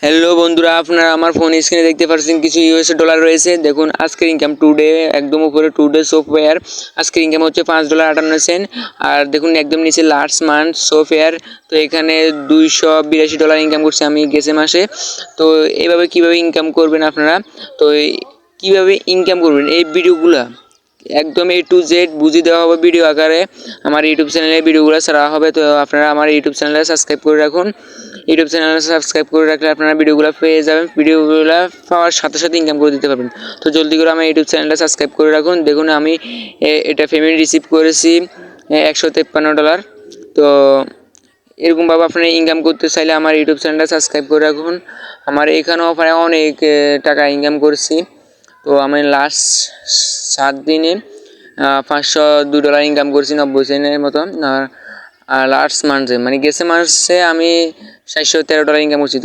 Hello বন্ধুরা, আপনারা আমার ফোন স্ক্রিনে দেখতে পাচ্ছেন কিছু ইউএস ডলার রয়েছে। দেখুন আজকের ইনকাম টুডে, একদম উপরে টুডে সফটওয়্যার আজকের ইনকাম হচ্ছে $5.58। আর দেখুন একদম নিচে লাস্ট মান্থ সফটওয়্যার, তো এখানে $282 ইনকাম করছি আমি গেছে মাসে। তো এইভাবে কিভাবে ইনকাম করবেন আপনারা, তো কিভাবে ইনকাম করবেন এই ভিডিওগুলা একদম A to Z বুঝিয়ে দেওয়া হবে ভিডিও আকারে। আমার ইউটিউব চ্যানেলে ভিডিওগুলো ছাড়া হবে, তো আপনারা আমার ইউটিউব চ্যানেলে সাবস্ক্রাইব করে রাখুন। ইউটিউব চ্যানেলে সাবস্ক্রাইব করে রাখলে আপনারা ভিডিওগুলো পেয়ে যাবেন, ভিডিওগুলো পাওয়ার সাথে সাথে ইনকাম করে দিতে পারবেন। তো জলদি করে আমার ইউটিউব চ্যানেলটা সাবস্ক্রাইব করে রাখুন। দেখুন আমি এটা পেমেন্ট রিসিভ করেছি $153। তো এরকমভাবে আপনারা ইনকাম করতে চাইলে আমার ইউটিউব চ্যানেলটা সাবস্ক্রাইব করে রাখুন। আমার এখানেও প্রায় অনেক টাকা ইনকাম করছি। তো আমি লাস্ট 7 দিনে $502 ইনকাম করছি 90 সেন্টের মতো। আর লাস্ট মান্থে মানে গেছে মাসে আমি $713 ইনকাম করছি।